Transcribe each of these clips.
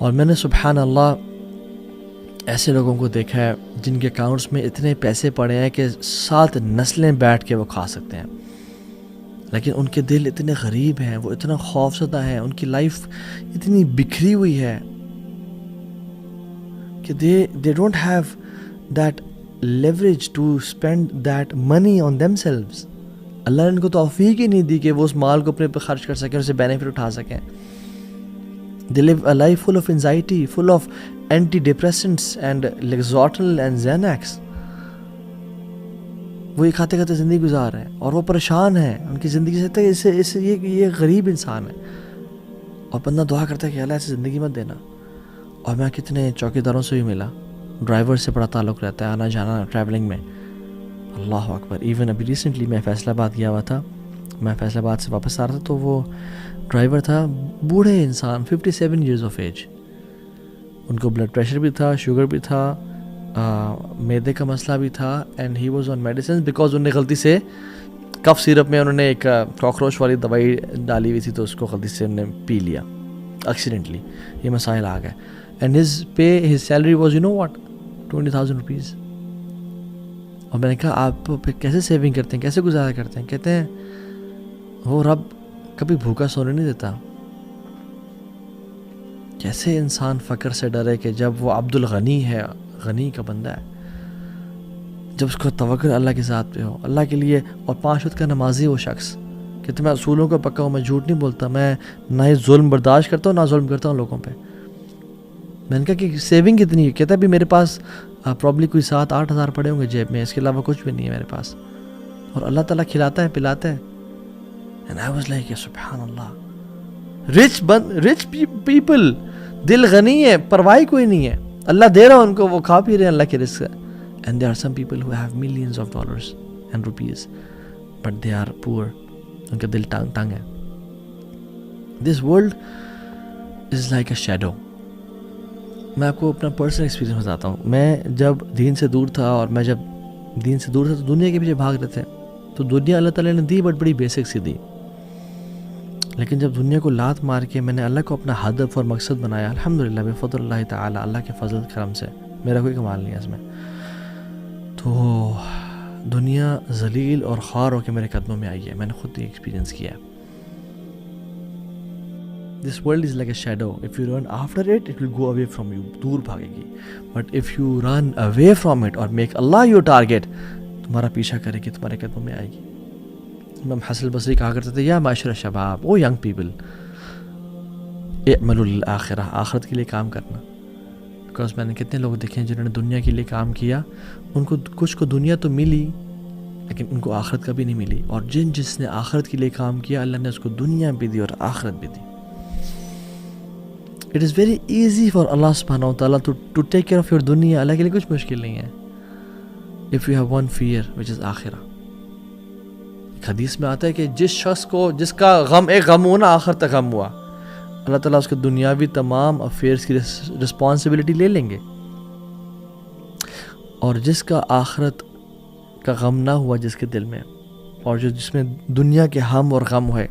اور میں نے سبحان اللہ ایسے لوگوں کو دیکھا ہے جن کے اکاؤنٹس میں اتنے پیسے پڑے ہیں کہ 7 نسلیں بیٹھ کے وہ کھا سکتے ہیں، لیکن ان کے دل اتنے غریب ہیں، وہ اتنا خوف زدہ ہیں، ان کی لائف اتنی بکھری ہوئی ہے کہ they don't have that leverage to spend that money on themselves. اللہ نے ان کو توفیق ہی نہیں دی کہ وہ اس مال کو اپنے پہ خرچ کر سکیں، اسے بینیفٹ اٹھا سکیں. They live a life full of anxiety, full of antidepressants and Lexotanil and Xanax. وہ یہ کھاتے کھاتے زندگی گزار رہے ہیں اور وہ پریشان ہیں ان کی زندگی سے. یہ غریب انسان ہے اور بندہ دعا کرتا ہے کہ اللہ ایسے زندگی مت دینا. اور میں کتنے چوکیداروں سے بھی ملا، ڈرائیور سے بڑا تعلق رہتا ہے، آنا جانا ٹریولنگ میں. اللہ اکبر. ایون ابھی ریسنٹلی میں فیصل آباد گیا ہوا تھا، میں فیصل آباد سے واپس آ رہا تھا تو وہ ڈرائیور تھا بوڑھے انسان 57 ایئرز آف ایج. ان کو بلڈ پریشر بھی تھا، شوگر بھی تھا، میدے کا مسئلہ بھی تھا، and he was on medicines because انہوں نے غلطی سے کف سیرپ میں انہوں نے ایک کاکروچ والی دوائی ڈالی ہوئی تھی تو اس کو غلطی سے انہوں نے پی لیا ایکسیڈنٹلی. یہ مسائل آ گئے. And his salary was you know what 20,000 rupees. اور میں نے کہا آپ کیسے سیونگ کرتے ہیں، کیسے گزارا کرتے ہیں؟ کہتے ہیں وہ رب کبھی بھوکا سونے نہیں دیتا. کیسے انسان فقر سے ڈرے کہ جب وہ عبد الغنی ہے، غنی کا بندہ ہے، جب اس کو توکل اللہ کے ذات پہ ہو، اللہ کے لیے، اور 5 وقت کا نمازی وہ شخص. کہتے میں اصولوں کا پکا ہوں، میں جھوٹ نہیں بولتا، میں نہ ہی ظلم برداشت کرتا ہوں نہ ظلم کرتا ہوں لوگوں پہ. میں نے کہا کہ سیونگ کتنی ہے؟ کہتا ہے بھی میرے پاس پرابلی کوئی 7-8 ہزار پڑے ہوں گے جیب میں، اس کے علاوہ کچھ بھی نہیں ہے میرے پاس، اور اللہ تعالیٰ کھلاتا ہے پلاتا ہے. And I was like سبحان اللہ. rich people دل غنی ہے، پرواہ کوئی نہیں ہے، اللہ دے رہا ان کو، وہ کھا پی رہے ہیں اللہ کے رزق سے. And there are some people who have millions of dollars and rupees but they are poor. ان کا دل تنگ ہے. This world is like a shadow. میں آپ کو اپنا پرسنل ایکسپیرینس بتاتا ہوں. میں جب دین سے دور تھا تو دنیا کے پیچھے بھاگ رہے تھے، تو دنیا اللہ تعالیٰ نے دی بٹ بڑی بیسک سی دی. لیکن جب دنیا کو لات مار کے میں نے اللہ کو اپنا ہدف اور مقصد بنایا، الحمدللہ بفضل اللہ تعالیٰ، اللہ کے فضل کرم سے، میرا کوئی کمال نہیں ہے اس میں، تو دنیا ذلیل اور خوار ہو کے میرے قدموں میں آئی ہے. میں نے خود یہ ایکسپیرینس کیا ہے. This world is like a shadow. If you run after it, it will go away from you. دور بھاگے گی. But if you run away from it or make Allah your target, تمہارا پیچھا کرے گی، تمہارے قدموں میں آئے گی. امام حسن البصری کہا کرتے تھے یا معاشر الشباب، او ینگ پیپل، اعملوا للآخرہ، آخرت کے لیے کام کرنا. بیکاز میں نے کتنے لوگ دیکھے ہیں جنہوں نے دنیا کے لیے کام کیا، ان کو کچھ کو دنیا تو ملی لیکن ان کو آخرت کبھی نہیں ملی. اور جس نے آخرت کے لیے کام کیا، اللہ نے اس کو دنیا بھی دی اور آخرت بھی دی. It is very easy for Allah subhanahu wa ta'ala to take care of your dunya. اللہ کے لیے کچھ مشکل نہیں ہے. If you have one fear which is آخرہ. ایک حدیث میں آتا ہے کہ جس کا غم ایک غم ہوا نا، آخر تک غم ہوا، اللہ تعالیٰ اس کے دنیاوی تمام افیئرس کی رسپانسبلٹی لے لیں گے. اور جس کا آخرت کا غم نہ ہوا جس کے دل میں، اور جس میں دنیا کے ہم اور غم ہوئے،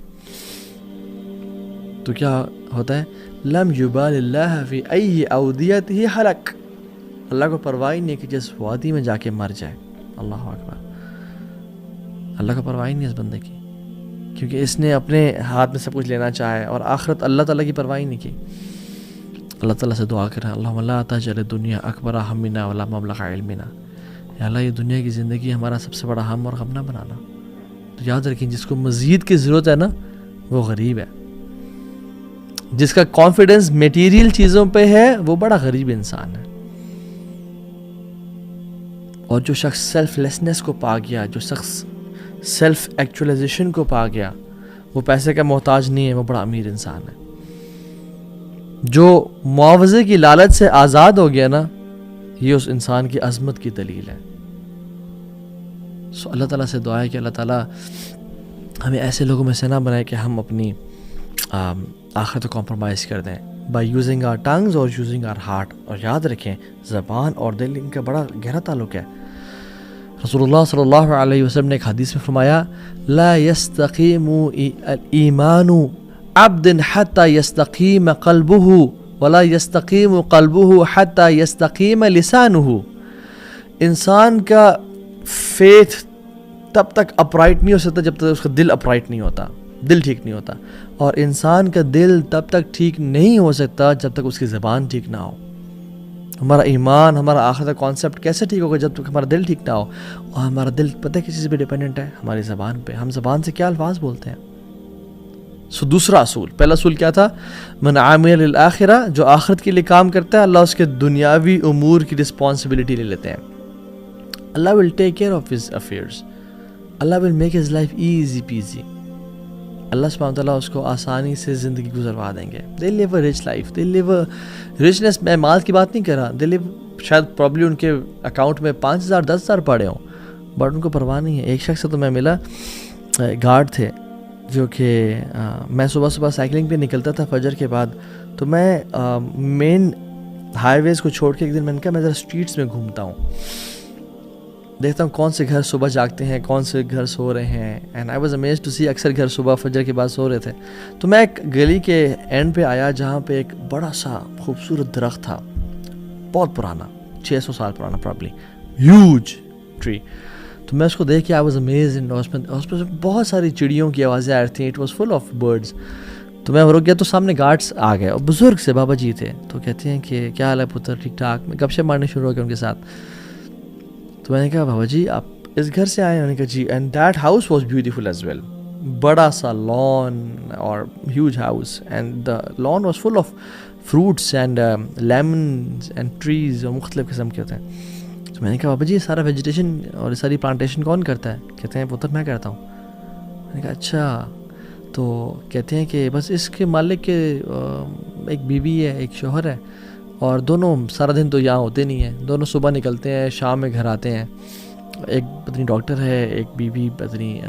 تو کیا ہوتا ہے؟ لم یبال اللہ فی ای اودیتہ حلق. اللہ کو پرواہ نہیں کہ جس وادی میں جا کے مر جائے. اللہ اکبر. اللہ کو پرواہ نہیں اس بندے کی، کیونکہ اس نے اپنے ہاتھ میں سب کچھ لینا چاہے اور آخرت اللہ تعالیٰ کی پرواہ نہیں کی. اللہ تعالیٰ سے دعا کریں، اللہم لا تجعل الدنیا اکبر ہمنا ولا مبلغ علمنا. یا اللہ یہ دنیا کی زندگی ہمارا سب سے بڑا ہم اور غم نہ بنانا. تو یاد رکھیں جس کو مزید کی ضرورت ہے نا، وہ غریب ہے. جس کا کانفیڈنس میٹیریل چیزوں پہ ہے وہ بڑا غریب انسان ہے. اور جو شخص سیلف لیسنس کو پا گیا، جو شخص سیلف ایکچولائزیشن کو پا گیا، وہ پیسے کا محتاج نہیں ہے، وہ بڑا امیر انسان ہے. جو معاوضے کی لالچ سے آزاد ہو گیا نا، یہ اس انسان کی عظمت کی دلیل ہے. اللہ تعالیٰ سے دعا ہے کہ اللہ تعالیٰ ہمیں ایسے لوگوں میں سے نہ بنائے کہ ہم اپنی آخرت کو کمپرومائز کر دیں بائی یوزنگ آر ٹنگز اور یوزنگ آر ہارٹ. اور یاد رکھیں زبان اور دل ان کا بڑا گہرا تعلق ہے. رسول اللہ صلی اللہ علیہ وسلم نے ایک حدیث میں فرمایا لا يستقیم ایمان عبد حتی يستقیم قلبه ولا یستقیم قلبہ حتی یستقیم لسانہ. انسان کا فیتھ تب تک اپرائٹ نہیں ہو سکتا جب تک اس کا دل اپرائٹ نہیں ہوتا، دل ٹھیک نہیں ہوتا. اور انسان کا دل تب تک ٹھیک نہیں ہو سکتا جب تک اس کی زبان ٹھیک نہ ہو. ہمارا ایمان، ہمارا آخرت کا کانسیپٹ کیسے ٹھیک ہوگا جب تک ہمارا دل ٹھیک نہ ہو. اور ہمارا دل پتہ ہے کس چیز پہ ڈیپینڈنٹ ہے؟ ہماری زبان پہ. ہم زبان سے کیا الفاظ بولتے ہیں. دوسرا اصول، پہلا اصول کیا تھا؟ من عامل للآخرہ، جو آخرت کے لیے کام کرتا ہے اللہ اس کے دنیاوی امور کی رسپانسبلٹی لے لیتے ہیں. اللہ will take care of his affairs. Allah will make his life easy peasy. اللہ سبحانہ وتعالیٰ اس کو آسانی سے زندگی گزروا دیں گے. They live a rich life. They live a richness. میں مال کی بات نہیں کر رہا. They live شاید پرابلی ان کے اکاؤنٹ میں 5,000 10,000 پڑے ہوں، بٹ ان کو پرواہ نہیں ہے. ایک شخص سے تو میں ملا، گارڈ تھے، جو کہ میں صبح صبح سائیکلنگ پہ نکلتا تھا فجر کے بعد. تو میں مین ہائی ویز کو چھوڑ کے ایک دن میں نے کہا میں ذرا اسٹریٹس میں گھومتا ہوں، دیکھتا ہوں کون سے گھر صبح جاگتے ہیں، کون سے گھر سو رہے ہیں. And I was amazed to see اکثر گھر صبح فجر کے بعد سو رہے تھے. تو میں ایک گلی کے اینڈ پہ آیا جہاں پہ ایک بڑا سا خوبصورت درخت تھا، بہت پرانا، 600 سال پرانا پرابلی، ہیوج ٹری. تو میں اس کو دیکھ کے آئی واز امیزڈ. اس پہ بہت ساری چڑیوں کی آوازیں آ رہی تھیں. It was full of birds. تو میں رک گیا تو سامنے گارڈس آ گئے اور بزرگ سے بابا جی تھے. تو کہتے ہیں کہ کیا حال ہے پتر، ٹھیک ٹھاک. میں گپ شپ مارنے شروع ہو گیا ان کے ساتھ. تو میں نے کہا بابا جی آپ اس گھر سے آئے ہیں؟ انہوں نے کہا جی. And that house was beautiful as well. بڑا سا لان اور huge house, and the lawn was full of fruits and lemons and trees, اور مختلف قسم کے ہوتے ہیں. تو میں نے کہا بابا جی یہ سارا ویجیٹیشن اور ساری پلانٹیشن کون کرتا ہے؟ کہتے ہیں پتر میں کرتا ہوں. میں نے کہا اچھا. تو کہتے ہیں کہ بس اس کے مالک کے ایک بیوی ہے، ایک شوہر ہے، اور دونوں سارا دن تو یہاں ہوتے نہیں ہیں. دونوں صبح نکلتے ہیں، شام میں گھر آتے ہیں. ایک پتنی ڈاکٹر ہے، ایک بیوی پتنی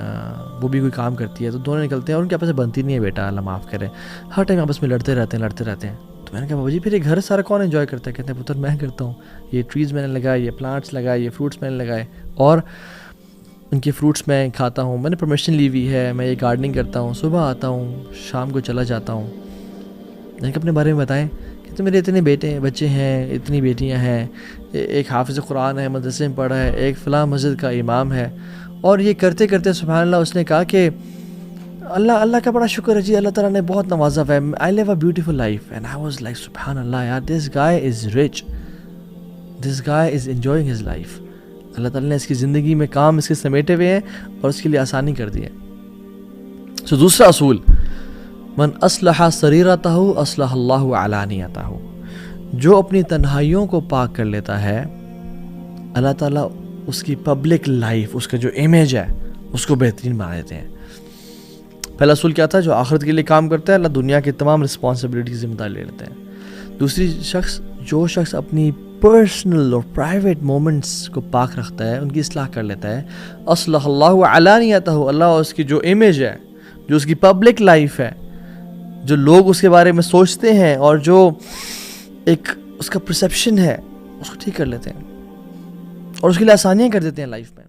وہ بھی کوئی کام کرتی ہے. تو دونوں نکلتے ہیں اور ان کے آپس میں بنتی نہیں ہے بیٹا، اللہ معاف کرے. ہر ٹائم آپس میں لڑتے رہتے ہیں. تو میں نے کہا بابا جی پھر یہ گھر سارا کون انجوائے کرتا ہے؟ کہتے ہیں پتر میں کرتا ہوں. یہ ٹریز میں نے لگائے، یہ پلانٹس لگائے، یہ فروٹس میں نے لگائے، اور ان کے فروٹس میں کھاتا ہوں. میں نے پرمیشن لی ہوئی ہے، میں یہ گارڈننگ کرتا ہوں. صبح آتا ہوں، شام کو چلا جاتا ہوں. میں اپنے بارے میں بتائیں کہ میرے اتنے بچے ہیں، اتنی بیٹیاں ہیں، ایک حافظ قرآن ہے، مدرسے میں پڑھا ہے، ایک فلاں مسجد کا امام ہے. اور یہ کرتے کرتے سبحان اللہ اس نے کہا کہ اللہ کا بڑا شکر ہے جی، اللہ تعالیٰ نے بہت نوازا ہے. I love a beautiful life. And I was like سبحان اللہ یار، this guy is rich, this guy is enjoying his life. اللہ تعالیٰ نے اس کی زندگی میں کام اس کے سمیٹے ہوئے ہیں اور اس کے لیے آسانی کر دی ہے. سو دوسرا اصول، من اصلح سریرتہ اصلح اللہ علانیتہ. جو اپنی تنہائیوں کو پاک کر لیتا ہے اللہ تعالیٰ اس کی پبلک لائف، اس کا جو امیج ہے اس کو بہترین بنا دیتے ہیں. پہلا اصول کیا تھا؟ جو آخرت کے لیے کام کرتا ہے اللہ دنیا کی تمام رسپانسبلٹی ذمہ داری لے لیتے ہیں. دوسری جو شخص اپنی پرسنل اور پرائیویٹ مومنٹس کو پاک رکھتا ہے، ان کی اصلاح کر لیتا ہے، اصلح اللہ علانیتہ. اللہ اس کی جو امیج ہے، جو اس کی پبلک لائف ہے، جو لوگ اس کے بارے میں سوچتے ہیں، اور جو ایک اس کا پرسیپشن ہے، اس کو ٹھیک کر لیتے ہیں اور اس کے لیے آسانیاں کر دیتے ہیں لائف میں.